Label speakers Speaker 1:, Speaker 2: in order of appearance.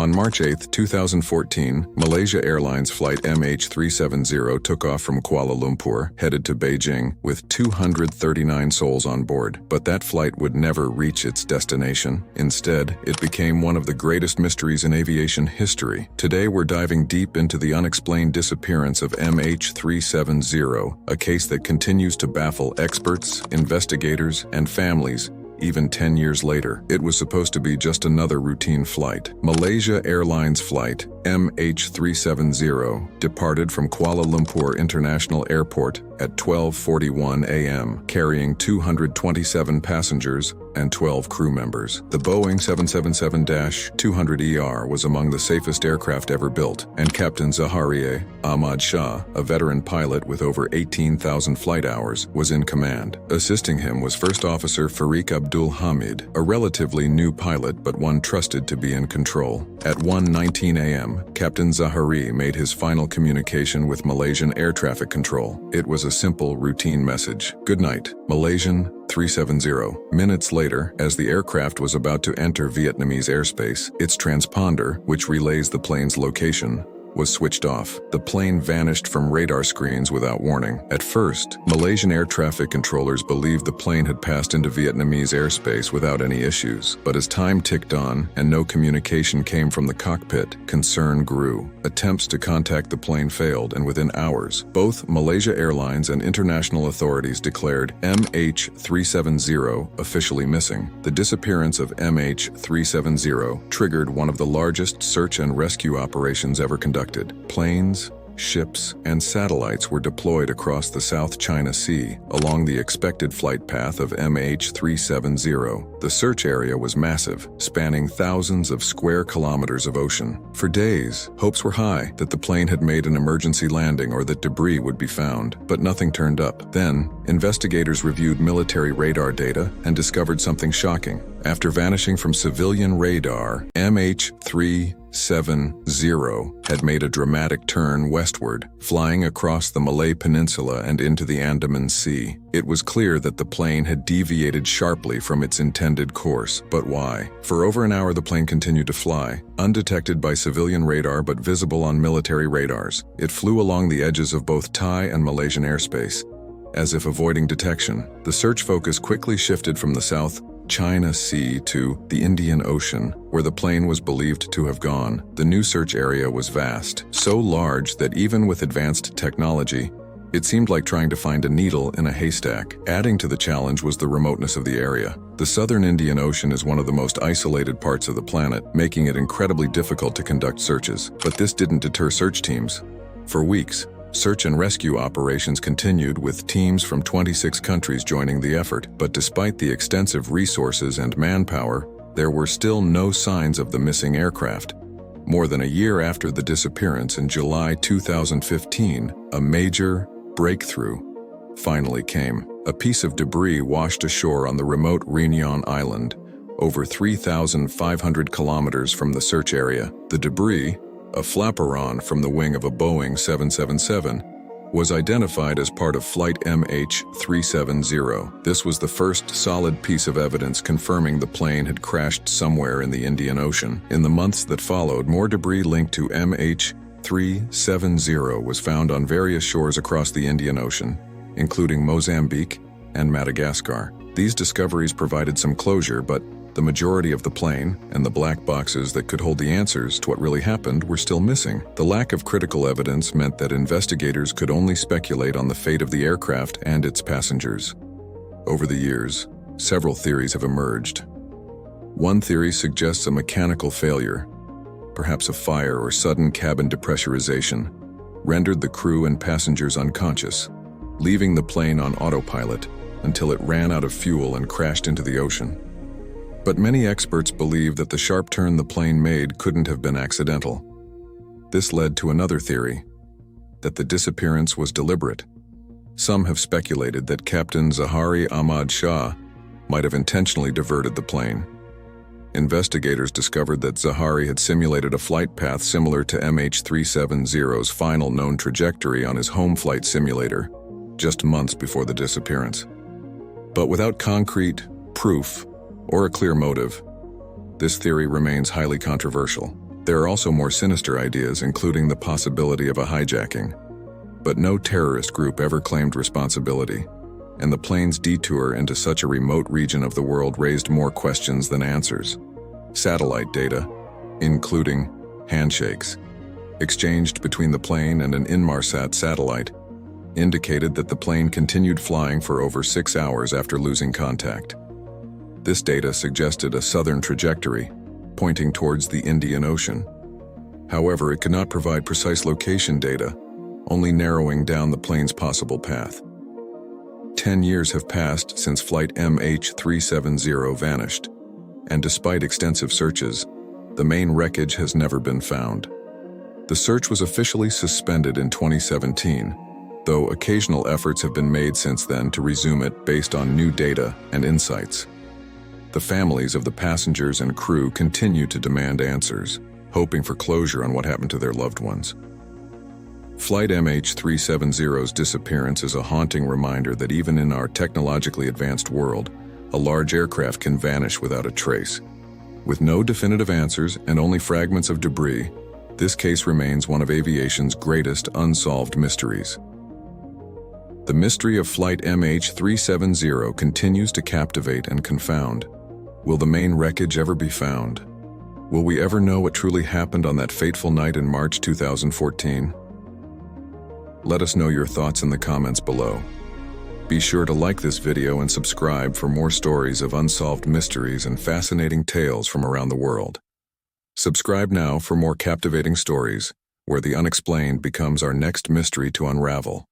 Speaker 1: On March 8, 2014, Malaysia Airlines flight MH370 took off from Kuala Lumpur, headed to Beijing, with 239 souls on board. But that flight would never reach its destination. Instead, it became one of the greatest mysteries in aviation history. Today, we're diving deep into the unexplained disappearance of MH370, a case that continues to baffle experts, investigators, and families. Even 10 years later, it was supposed to be just another routine flight. Malaysia Airlines flight MH370 departed from Kuala Lumpur International Airport at 12:41 a.m., carrying 227 passengers and 12 crew members. The Boeing 777-200ER was among the safest aircraft ever built, and Captain Zaharie, Ahmad Shah, a veteran pilot with over 18,000 flight hours, was in command. Assisting him was First Officer Fariq Abdul Hamid, a relatively new pilot but one trusted to be in control. At 1:19 a.m., Captain Zaharie made his final communication with Malaysian Air Traffic Control. It was a simple, routine message. "Good night, Malaysian 370. Minutes later, as the aircraft was about to enter Vietnamese airspace, its transponder, which relays the plane's location, was switched off. The plane vanished from radar screens without warning. At first, Malaysian air traffic controllers believed the plane had passed into Vietnamese airspace without any issues. But as time ticked on and no communication came from the cockpit, concern grew. Attempts to contact the plane failed, and within hours, both Malaysia Airlines and international authorities declared MH370 officially missing. The disappearance of MH370 triggered one of the largest search and rescue operations ever conducted. Planes, ships, and satellites were deployed across the South China Sea along the expected flight path of MH370. The search area was massive, spanning thousands of square kilometers of ocean. For days, hopes were high that the plane had made an emergency landing or that debris would be found, but nothing turned up. Then, investigators reviewed military radar data and discovered something shocking. After vanishing from civilian radar, MH370 had made a dramatic turn westward, flying across the Malay Peninsula and into the Andaman Sea. It was clear that the plane had deviated sharply from its intended course. But why? For over an hour, the plane continued to fly, undetected by civilian radar but visible on military radars. It flew along the edges of both Thai and Malaysian airspace, as if avoiding detection. The search focus quickly shifted from the South China Sea to the Indian Ocean, where the plane was believed to have gone. The new search area was vast, so large that even with advanced technology, it seemed like trying to find a needle in a haystack. Adding to the challenge was the remoteness of the area. The southern Indian Ocean is one of the most isolated parts of the planet, making it incredibly difficult to conduct searches. But this didn't deter search teams. For weeks, search and rescue operations continued, with teams from 26 countries joining the effort. But despite the extensive resources and manpower, there were still no signs of the missing aircraft. More than a year after the disappearance, in July 2015, a major breakthrough finally came. A piece of debris washed ashore on the remote Réunion Island, over 3,500 kilometers from the search area. The debris, a flaperon from the wing of a Boeing 777, was identified as part of flight MH370. This was the first solid piece of evidence confirming the plane had crashed somewhere in the Indian Ocean. In the months that followed, more debris linked to MH370 was found on various shores across the Indian Ocean, including Mozambique and Madagascar. These discoveries provided some closure, but the majority of the plane and the black boxes that could hold the answers to what really happened were still missing. The lack of critical evidence meant that investigators could only speculate on the fate of the aircraft and its passengers. Over the years, several theories have emerged. One theory suggests a mechanical failure, perhaps a fire or sudden cabin depressurization, rendered the crew and passengers unconscious, leaving the plane on autopilot until it ran out of fuel and crashed into the ocean. But many experts believe that the sharp turn the plane made couldn't have been accidental. This led to another theory, that the disappearance was deliberate. Some have speculated that Captain Zaharie Ahmad Shah might have intentionally diverted the plane. Investigators discovered that Zaharie had simulated a flight path similar to MH370's final known trajectory on his home flight simulator, just months before the disappearance. But without concrete proof or a clear motive, this theory remains highly controversial. There are also more sinister ideas, including the possibility of a hijacking. But no terrorist group ever claimed responsibility, and the plane's detour into such a remote region of the world raised more questions than answers. Satellite data, including handshakes, exchanged between the plane and an Inmarsat satellite, indicated that the plane continued flying for over 6 hours after losing contact. This data suggested a southern trajectory, pointing towards the Indian Ocean. However, it could not provide precise location data, only narrowing down the plane's possible path. 10 years have passed since flight MH370 vanished, and despite extensive searches, the main wreckage has never been found. The search was officially suspended in 2017, though occasional efforts have been made since then to resume it based on new data and insights. The families of the passengers and crew continue to demand answers, hoping for closure on what happened to their loved ones. Flight MH370's disappearance is a haunting reminder that even in our technologically advanced world, a large aircraft can vanish without a trace. With no definitive answers and only fragments of debris, this case remains one of aviation's greatest unsolved mysteries. The mystery of Flight MH370 continues to captivate and confound. Will the main wreckage ever be found? Will we ever know what truly happened on that fateful night in March 2014? Let us know your thoughts in the comments below. Be sure to like this video and subscribe for more stories of unsolved mysteries and fascinating tales from around the world. Subscribe now for more captivating stories, where the unexplained becomes our next mystery to unravel.